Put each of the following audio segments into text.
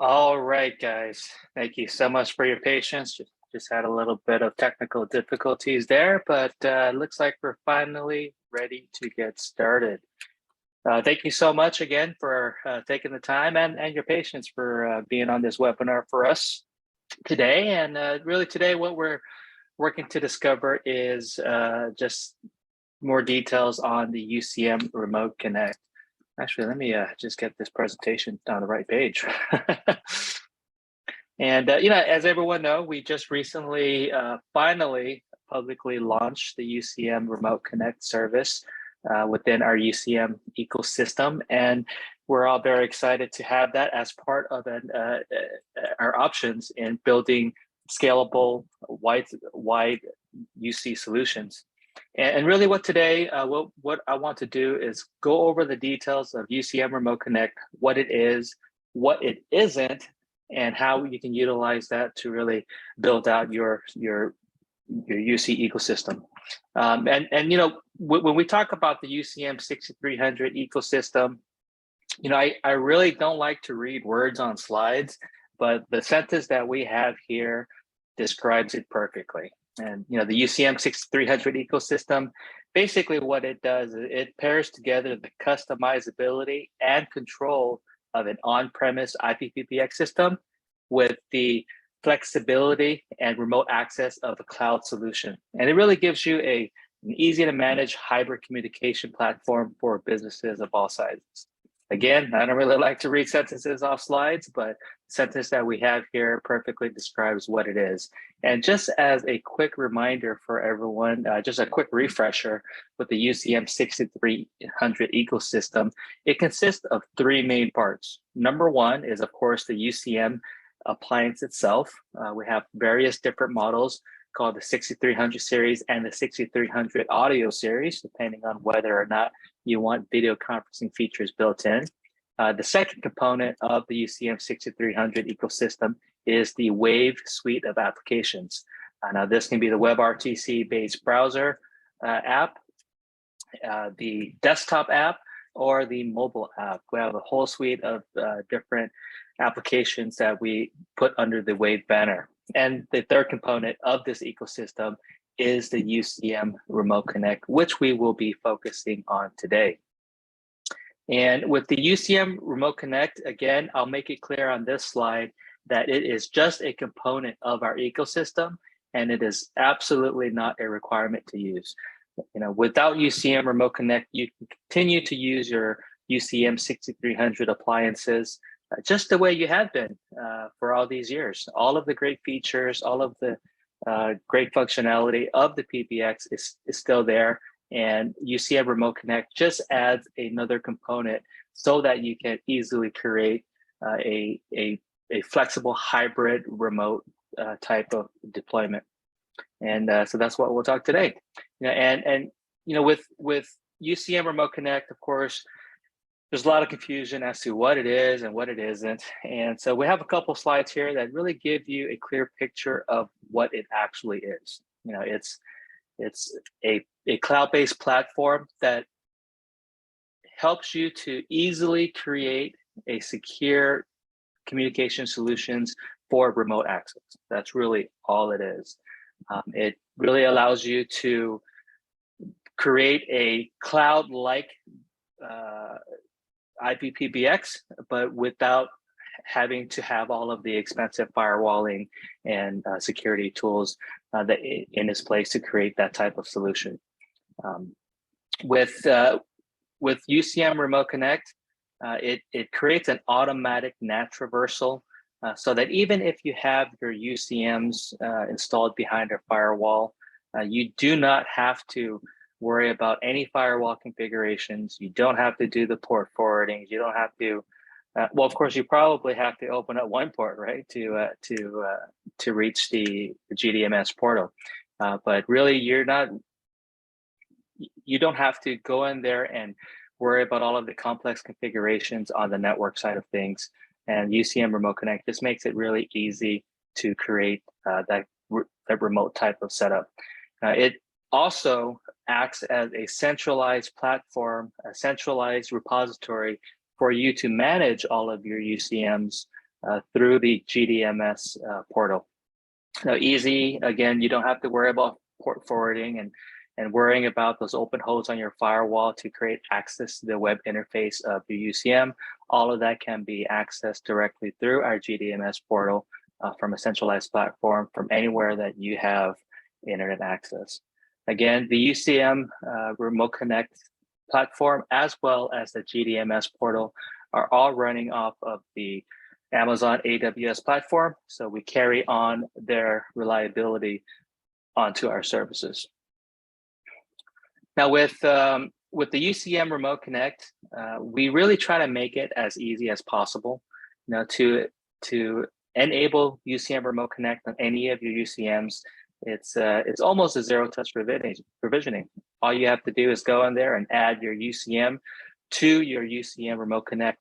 All right, guys. Thank you so much for your patience. Just had a little bit of technical difficulties there, but looks like we're finally ready to get started. Thank you so much again for taking the time and your patience for being on this webinar for us today. And really today, what we're working to discover is just more details on the UCM RemoteConnect. Actually, let me just get this presentation on the right page. And as everyone knows, we just recently finally publicly launched the UCM RemoteConnect service within our UCM ecosystem, and we're all very excited to have that as part of our options in building scalable, wide UC solutions. And really what today, what I want to do is go over the details of UCM RemoteConnect, what it is, what it isn't, and how you can utilize that to really build out your UC ecosystem. When we talk about the UCM 6300 ecosystem, I really don't like to read words on slides, but the sentence that we have here describes it perfectly. And the UCM 6300 ecosystem, basically what it does is it pairs together the customizability and control of an on-premise IPPBX system with the flexibility and remote access of a cloud solution. And it really gives you an easy to manage hybrid communication platform for businesses of all sizes. Again, I don't really like to read sentences off slides, but the sentence that we have here perfectly describes what it is. And just as a quick reminder for everyone, just a quick refresher with the UCM 6300 ecosystem, it consists of three main parts. Number one is, of course, the UCM appliance itself. We have various different models called the 6300 series and the 6300 audio series, depending on whether or not you want video conferencing features built in. The second component of the UCM 6300 ecosystem is the Wave suite of applications. Now, this can be the WebRTC-based browser app, the desktop app, or the mobile app. We have a whole suite of different applications that we put under the Wave banner. And the third component of this ecosystem is the UCM RemoteConnect, which we will be focusing on today. And with the UCM RemoteConnect, again, I'll make it clear on this slide that it is just a component of our ecosystem, and it is absolutely not a requirement to use. Without UCM RemoteConnect, you can continue to use your UCM 6300 appliances just the way you have been for all these years. All of the great features, all of the great functionality of the PBX is still there, and UCM RemoteConnect just adds another component so that you can easily create a flexible hybrid remote type of deployment. And so that's what we'll talk today. With UCM RemoteConnect, of course, there's a lot of confusion as to what it is and what it isn't. And so we have a couple slides here that really give you a clear picture of what it actually is. It's a cloud-based platform that helps you to easily create a secure communication solutions for remote access. That's really all it is. It really allows you to create a cloud-like IPPBX, but without having to have all of the expensive firewalling and security tools that in its place to create that type of solution. With UCM RemoteConnect, it creates an automatic NAT traversal so that even if you have your UCMs installed behind a firewall, you do not have to worry about any firewall configurations. You don't have to do the port forwarding. You don't have to, well, of course, you probably have to open up one port, right, to reach the GDMS portal. But really, you don't have to go in there and worry about all of the complex configurations on the network side of things. And UCM RemoteConnect just makes it really easy to create that remote type of setup. It also acts as a centralized platform, a centralized repository for you to manage all of your UCMs through the GDMS portal. Now, easy, again, you don't have to worry about port forwarding and worrying about those open holes on your firewall to create access to the web interface of your UCM. All of that can be accessed directly through our GDMS portal from a centralized platform from anywhere that you have internet access. Again, the UCM RemoteConnect platform, as well as the GDMS portal, are all running off of the Amazon AWS platform. So we carry on their reliability onto our services. Now with the UCM RemoteConnect, we really try to make it as easy as possible, to enable UCM RemoteConnect on any of your UCMs. It's almost a zero-touch provisioning. All you have to do is go in there and add your UCM to your UCM RemoteConnect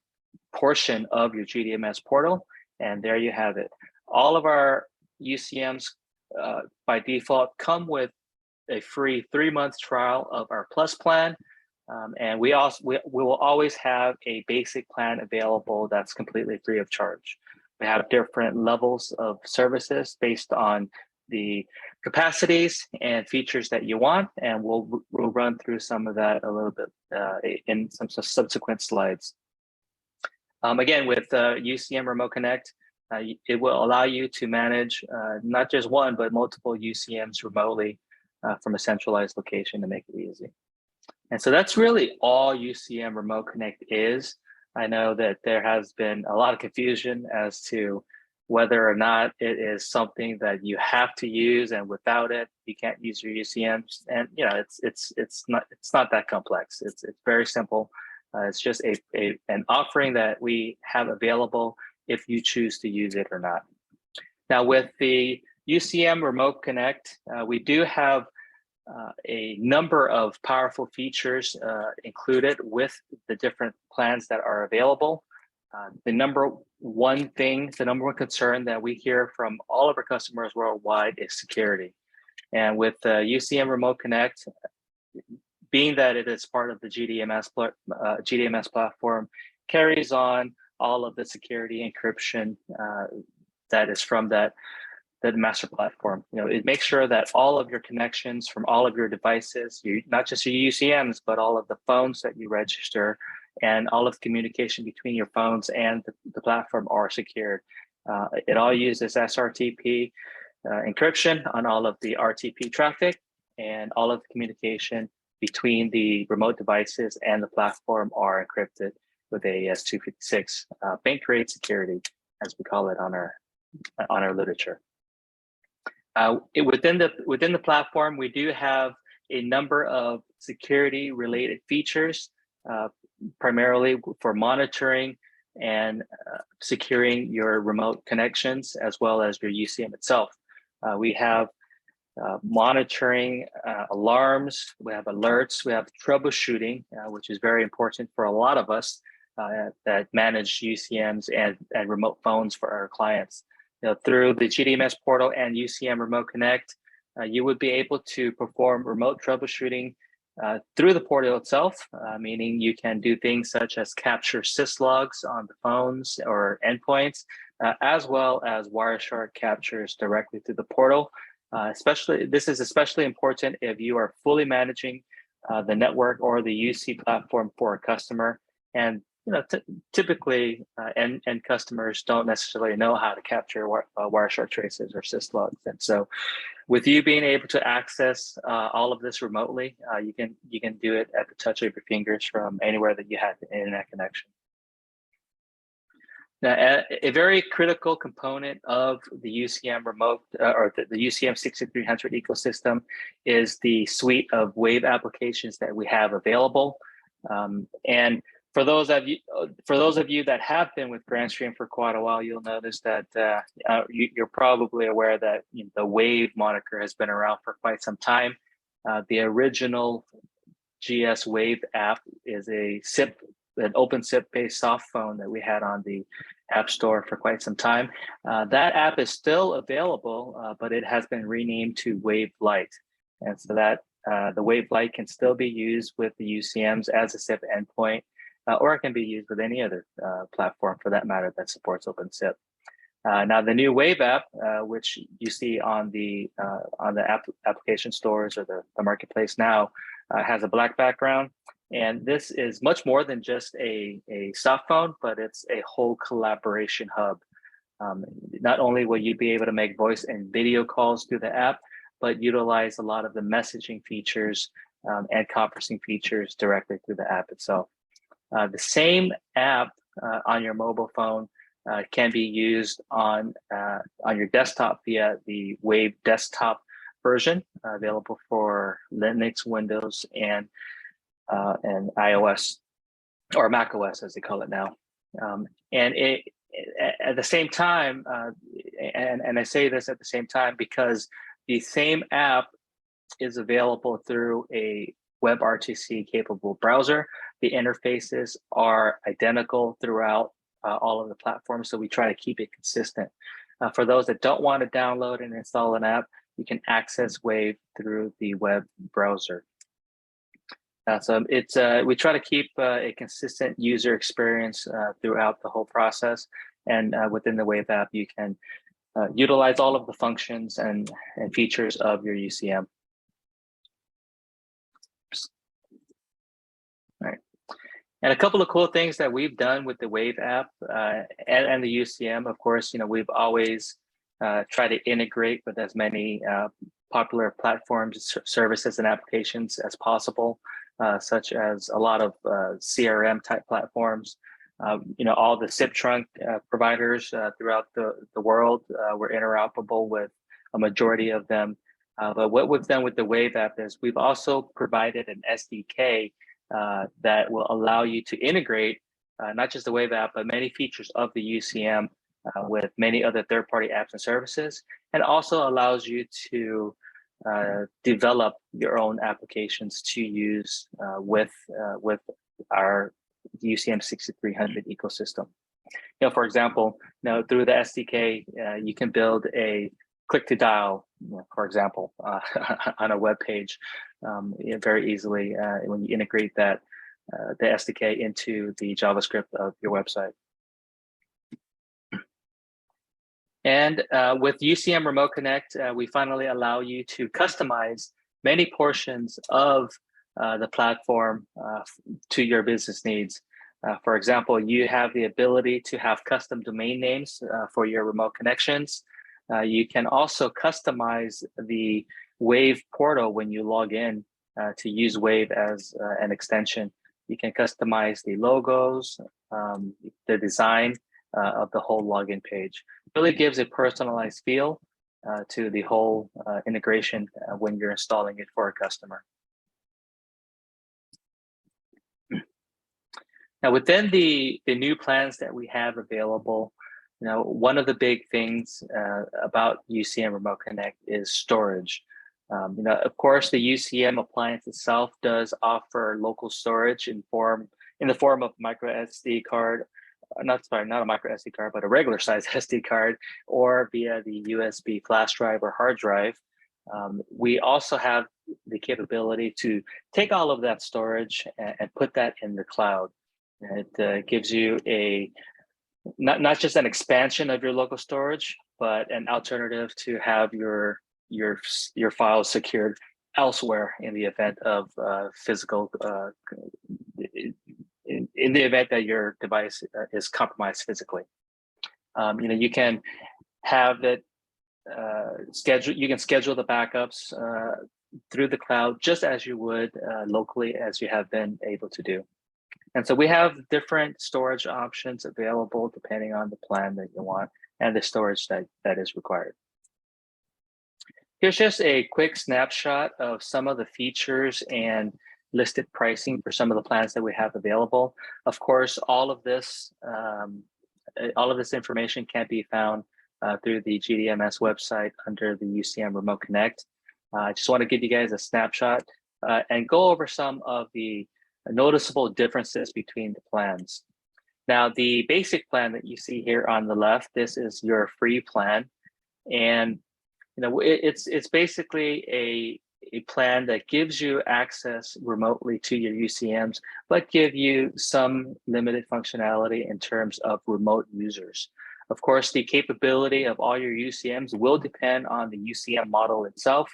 portion of your GDMS portal, and there you have it. All of our UCMs by default come with a free 3-month trial of our Plus plan, and we will always have a basic plan available that's completely free of charge. We have different levels of services based on the capacities and features that you want, and we'll run through some of that a little bit in some subsequent slides. Again, with UCM RemoteConnect, it will allow you to manage not just one, but multiple UCMs remotely from a centralized location to make it easy. And so that's really all UCM RemoteConnect is. I know that there has been a lot of confusion as to whether or not it is something that you have to use, and without it, you can't use your UCMs. And it's not that complex. It's very simple. It's just an offering that we have available if you choose to use it or not. Now, with the UCM RemoteConnect, we do have a number of powerful features included with the different plans that are available. The number one concern that we hear from all of our customers worldwide is security. And with UCM RemoteConnect, being that it is part of the GDMS platform, carries on all of the security encryption that is from the master platform. It makes sure that all of your connections from all of your devices, not just your UCMs, but all of the phones that you register and all of the communication between your phones and the platform are secured. It all uses SRTP encryption on all of the RTP traffic, and all of the communication between the remote devices and the platform are encrypted with AES-256 bank rate security, as we call it on our literature. Within the platform, we do have a number of security related features, primarily for monitoring and securing your remote connections, as well as your UCM itself. We have monitoring alarms, we have alerts, we have troubleshooting, which is very important for a lot of us that manage UCMs and remote phones for our clients. Through the GDMS portal and UCM RemoteConnect, you would be able to perform remote troubleshooting through the portal itself, meaning you can do things such as capture syslogs on the phones or endpoints, as well as Wireshark captures directly through the portal. This is especially important if you are fully managing the network or the UC platform for a customer. And typically end customers don't necessarily know how to capture Wireshark traces or syslogs. And so with you being able to access all of this remotely, you can do it at the touch of your fingers from anywhere that you have an internet connection. Now, a very critical component of the UCM the UCM 6300 ecosystem is the suite of Wave applications that we have available. And for those of you that have been with Grandstream for quite a while, you'll notice that you're probably aware that the Wave moniker has been around for quite some time. The original GS Wave app is an open SIP-based soft phone that we had on the App Store for quite some time. That app is still available, but it has been renamed to Wave Lite. And so that the Wave Lite can still be used with the UCMs as a SIP endpoint, or it can be used with any other platform for that matter that supports open SIP. Now the new Wave app, which you see on the application stores or the marketplace now, has a black background. And this is much more than just a soft phone, but it's a whole collaboration hub. Not only will you be able to make voice and video calls through the app, but utilize a lot of the messaging features and conferencing features directly through the app itself. The same app on your mobile phone can be used on your desktop via the Wave desktop version, available for Linux, Windows, and iOS, or Mac OS as they call it now. And at the same time, and I say this at the same time because the same app is available through a WebRTC capable browser. The interfaces are identical throughout all of the platforms, so we try to keep it consistent. For those that don't want to download and install an app, you can access Wave through the web browser. So it's we try to keep a consistent user experience throughout the whole process, and within the Wave app, you can utilize all of the functions and features of your UCM. All right. And a couple of cool things that we've done with the Wave app and the UCM, of course, we've always tried to integrate with as many popular platforms, services, and applications as possible, such as a lot of CRM type platforms. All the SIP trunk providers throughout the world were interoperable with a majority of them. But what we've done with the Wave app is we've also provided an SDK that will allow you to integrate not just the Wave app, but many features of the UCM with many other third-party apps and services, and also allows you to develop your own applications to use with our UCM 6300 ecosystem. For example, through the SDK, you can build a click-to-dial, for example, on a web page very easily when you integrate that the SDK into the JavaScript of your website. And with UCM RemoteConnect, we finally allow you to customize many portions of the platform to your business needs. For example, you have the ability to have custom domain names for your remote connections. You can also customize the Wave portal when you log in to use Wave as an extension. You can customize the logos, the design of the whole login page. It really gives a personalized feel to the whole integration when you're installing it for a customer. Now, within the new plans that we have available, one of the big things about UCM RemoteConnect is storage. Of course, the UCM appliance itself does offer local storage in the form of micro SD card, not a micro SD card, but a regular size SD card, or via the USB flash drive or hard drive. We also have the capability to take all of that storage and put that in the cloud. It gives you not just an expansion of your local storage, but an alternative to have your files secured elsewhere in the event of physical, in the event that your device is compromised physically. You can have that you can schedule the backups through the cloud just as you would locally as you have been able to do. And so we have different storage options available depending on the plan that you want and the storage that is required. Here's just a quick snapshot of some of the features and listed pricing for some of the plans that we have available. Of course, all of this information can be found through the GDMS website under the UCM RemoteConnect. I just want to give you guys a snapshot and go over some of the noticeable differences between the plans. Now, the basic plan that you see here on the left, this is your free plan. And it's basically a plan that gives you access remotely to your UCMs, but give you some limited functionality in terms of remote users. Of course, the capability of all your UCMs will depend on the UCM model itself.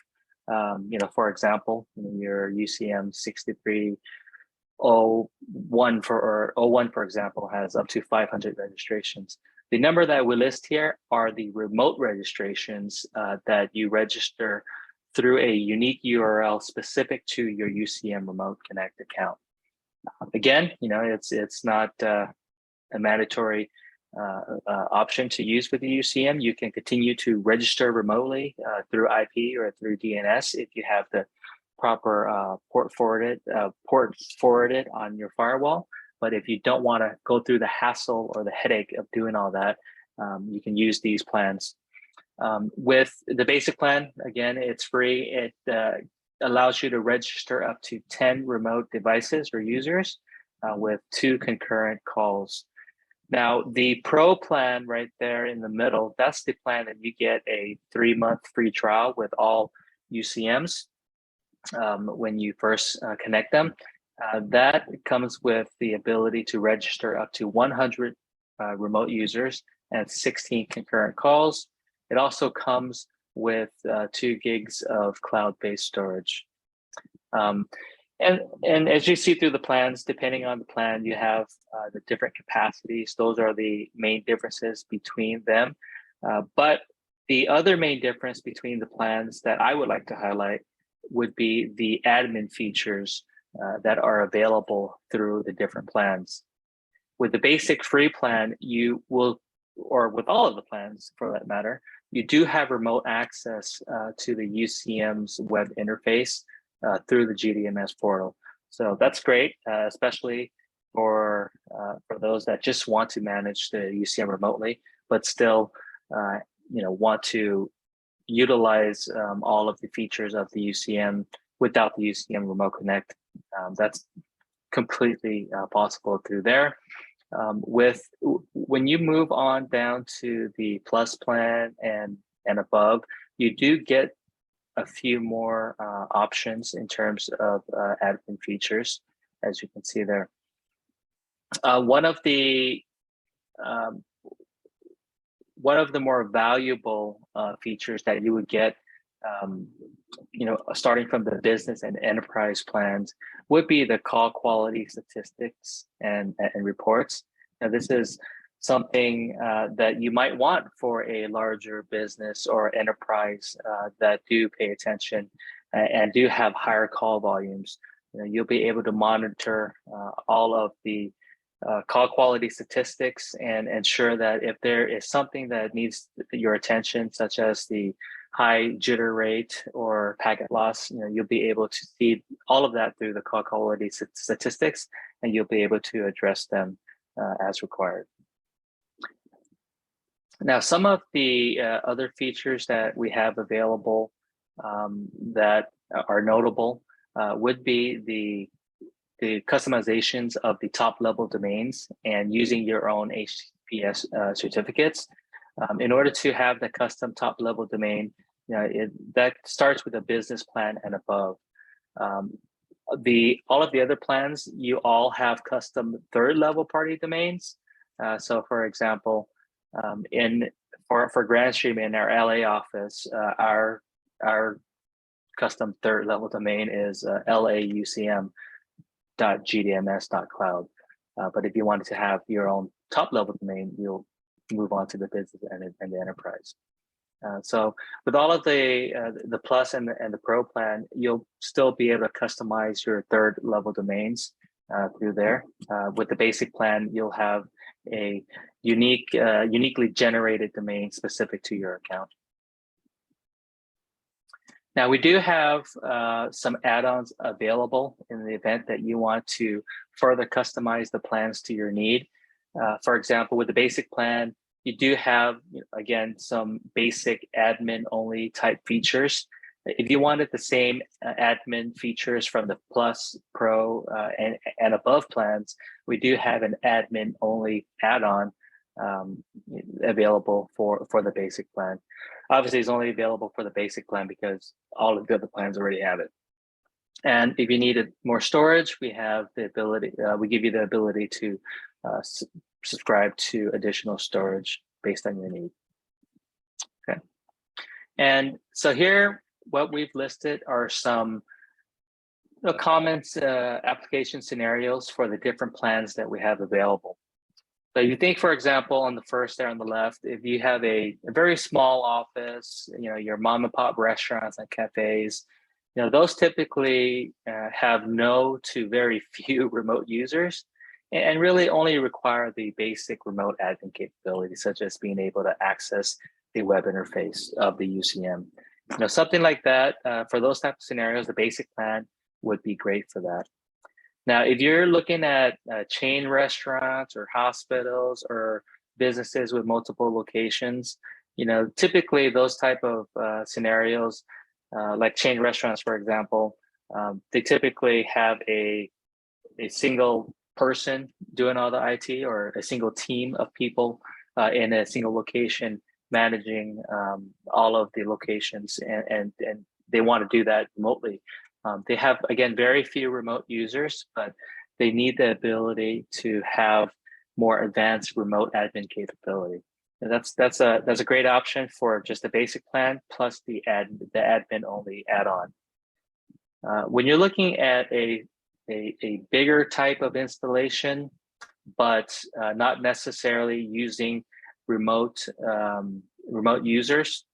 For example, your UCM 6301 for example, has up to 500 registrations. The number that we list here are the remote registrations that you register through a unique URL specific to your UCM RemoteConnect account. Again, it's not a mandatory option to use with the UCM. You can continue to register remotely through IP or through DNS if you have the proper port forwarded on your firewall. But if you don't want to go through the hassle or the headache of doing all that, you can use these plans. With the basic plan, again, it's free. It allows you to register up to 10 remote devices or users with 2 concurrent calls. Now, the Pro plan right there in the middle, that's the plan that you get a 3-month free trial with all UCMs when you first connect them. That comes with the ability to register up to 100 remote users and 16 concurrent calls. It also comes with 2 gigs of cloud-based storage. And as you see through the plans, depending on the plan, you have the different capacities. Those are the main differences between them. But the other main difference between the plans that I would like to highlight would be the admin features that are available through the different plans. With the basic free plan, you will, or with all of the plans for that matter, you do have remote access to the UCM's web interface through the GDMS portal. So that's great, especially for those that just want to manage the UCM remotely, but still want to utilize all of the features of the UCM without the UCM RemoteConnect. That's completely possible through there. When you move on down to the Plus plan and above, you do get a few more options in terms of admin features, as you can see there. One of the more valuable features that you would get, starting from the business and enterprise plans, would be the call quality statistics and reports. Now, this is something that you might want for a larger business or enterprise that do pay attention and do have higher call volumes. You'll be able to monitor all of the call quality statistics and ensure that if there is something that needs your attention, such as the high jitter rate or packet loss, you'll be able to see all of that through the call quality statistics, and you'll be able to address them as required. Now, some of the other features that we have available that are notable would be the customizations of the top level domains and using your own HTTPS certificates. In order to have the custom top level domain, that starts with a business plan and above. All of the other plans, you all have custom third level party domains. So for example, for Grandstream in our LA office, our custom third level domain is laucm.gdms.cloud. But if you wanted to have your own top level domain, you'll move on to the business and the enterprise. So with all of the Plus and the Pro plan, you'll still be able to customize your third level domains through there. With the basic plan, you'll have a uniquely generated domain specific to your account. Now, we do have some add-ons available in the event that you want to further customize the plans to your need. For example, with the basic plan, you do have, again, some basic admin-only type features. If you wanted the same admin features from the Plus, Pro, and above plans, we do have an admin-only add-on available for the basic plan. Obviously, it's only available for the basic plan because all of the other plans already have it. And if you needed more storage, we have the ability. We give you the ability to subscribe to additional storage based on your need. Okay. And so here, what we've listed are some common application scenarios for the different plans that we have available. So you think, for example, on the first there on the left, if you have a very small office, your mom and pop restaurants and cafes, those typically have no to very few remote users and really only require the basic remote admin capabilities, such as being able to access the web interface of the UCM. Something like that, for those types of scenarios, the basic plan would be great for that. Now, if you're looking at chain restaurants or hospitals or businesses with multiple locations, typically those type of scenarios, like chain restaurants, for example, they typically have a single person doing all the IT or a single team of people in a single location managing all of the locations, and they want to do that remotely. They have, again, very few remote users, but they need the ability to have more advanced remote admin capability. And that's a great option for just the basic plan plus the admin only add-on. When you're looking at a bigger type of installation, but not necessarily using remote users,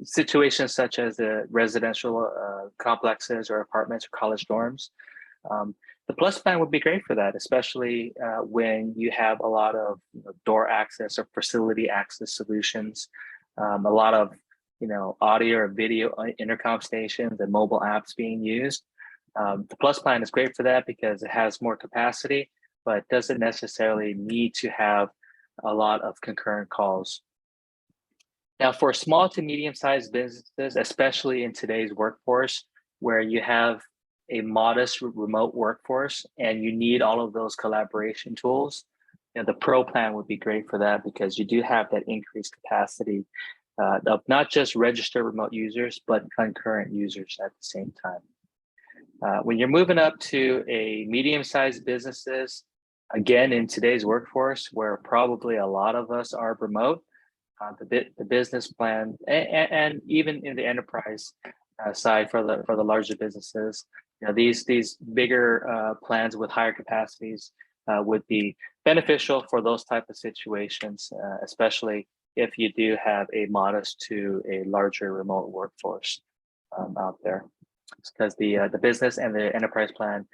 situations such as the residential complexes or apartments or college dorms, the plus plan would be great for that, especially when you have a lot of door access or facility access solutions, a lot of audio or video intercom stations and mobile apps being used. The plus plan is great for that because it has more capacity, but doesn't necessarily need to have a lot of concurrent calls. Now, for small to medium-sized businesses, especially in today's workforce, where you have a modest remote workforce and you need all of those collaboration tools, the Pro plan would be great for that because you do have that increased capacity of not just registered remote users, but concurrent users at the same time. When you're moving up to a medium-sized businesses, again, in today's workforce, where probably a lot of us are remote, the business plan and even in the enterprise side for the larger businesses, these bigger plans with higher capacities would be beneficial for those type of situations, especially if you do have a modest to a larger remote workforce out there, because the business and the enterprise plan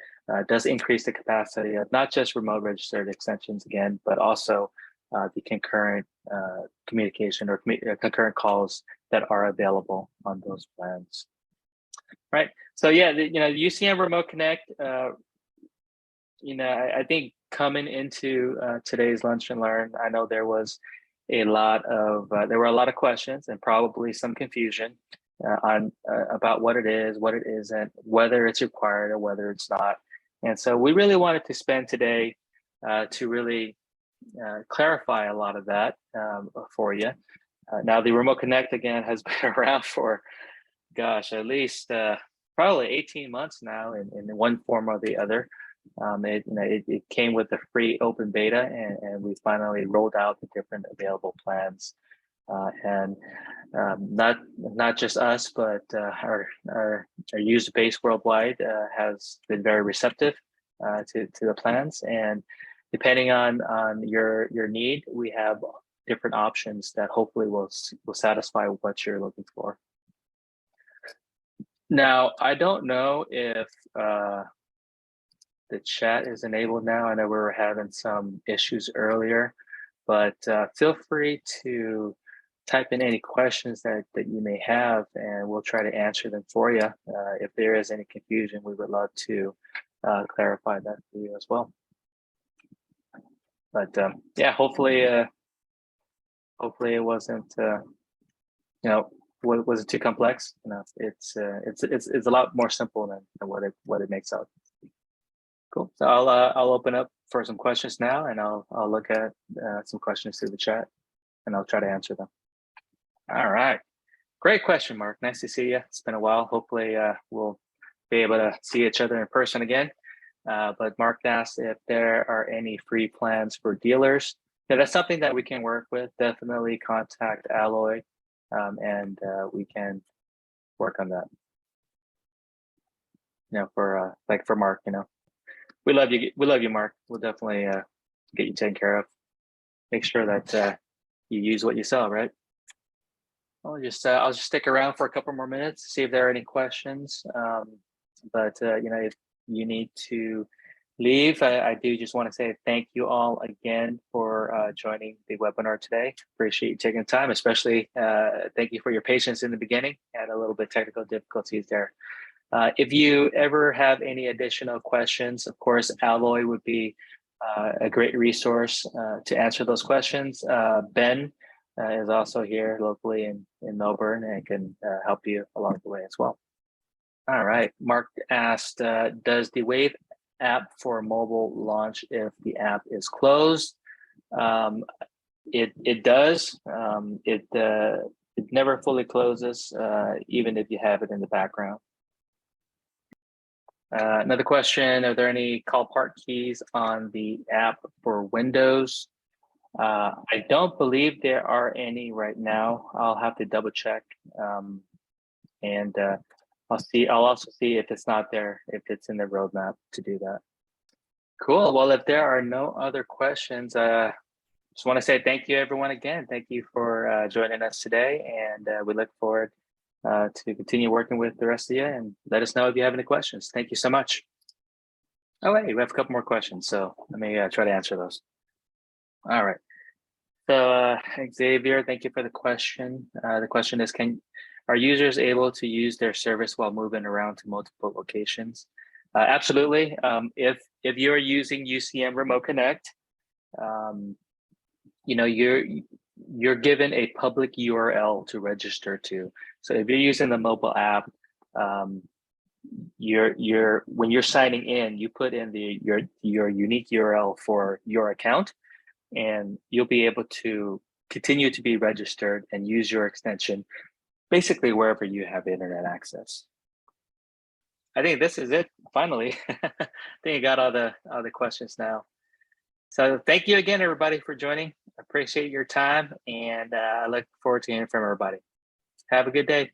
does increase the capacity of not just remote registered extensions again, but also the concurrent communication or concurrent calls that are available on those plans. Right. So yeah, UCM RemoteConnect. I think coming into today's Lunch and Learn, I know there were a lot of questions and probably some confusion on about what it is, what it isn't, whether it's required or whether it's not. And so we really wanted to spend today to really clarify a lot of that for you. Now, the RemoteConnect, again, has been around for, gosh, at least probably 18 months now in one form or the other. It came with a free open beta, and we finally rolled out the different available plans. And not just us, but our user base worldwide has been very receptive to the plans. And depending on your need, we have different options that hopefully will satisfy what you're looking for. Now, I don't know if the chat is enabled now. I know we were having some issues earlier, but feel free to type in any questions that you may have, and we'll try to answer them for you. If there is any confusion, we would love to clarify that for you as well. But yeah, hopefully it wasn't was it too complex? It's a lot more simple than what it makes out. Cool. So I'll open up for some questions now, and I'll look at some questions through the chat, and I'll try to answer them. All right. Great question, Mark. Nice to see you. It's been a while. Hopefully we'll be able to see each other in person again. But Mark asked if there are any free plans for dealers. yeah, that's something that we can work with. Definitely contact Alloy, and we can work on that. You know, for like for Mark, you know, we love you. We love you, Mark. We'll definitely get you taken care of. Make sure that you use what you sell, right? I'll just stick around for a couple more minutes, see if there are any questions. But you know, if you need to leave, I do just want to say thank you all again for joining the webinar today. Appreciate you taking the time, especially thank you for your patience in the beginning. Had a little bit of technical difficulties there. If you ever have any additional questions, of course, Alloy would be a great resource to answer those questions. Ben is also here locally in Melbourne and can help you along the way as well. All right, Mark asked, does the Wave app for mobile launch if the app is closed? It does. It never fully closes, even if you have it in the background. Another question, are there any call part keys on the app for Windows? I don't believe there are any right now. I'll have to double check. And I'll also see if it's not there, if it's in the roadmap to do that. Cool, well, if there are no other questions, just want to say thank you everyone again. Thank you for joining us today, and we look forward to continue working with the rest of you, and let us know if you have any questions. Thank you so much. Oh, wait, we have a couple more questions, so let me try to answer those. All right. So Xavier, thank you for the question. The question is, are users able to use their service while moving around to multiple locations? Absolutely. If you're using UCM RemoteConnect, you know, you're given a public URL to register to. So if you're using the mobile app, when you're signing in, you put in your unique URL for your account, and you'll be able to continue to be registered and use your extension basically wherever you have internet access. I think this is it. Finally, I think I got all the questions now. So thank you again, everybody, for joining. I appreciate your time, and I look forward to hearing from everybody. Have a good day.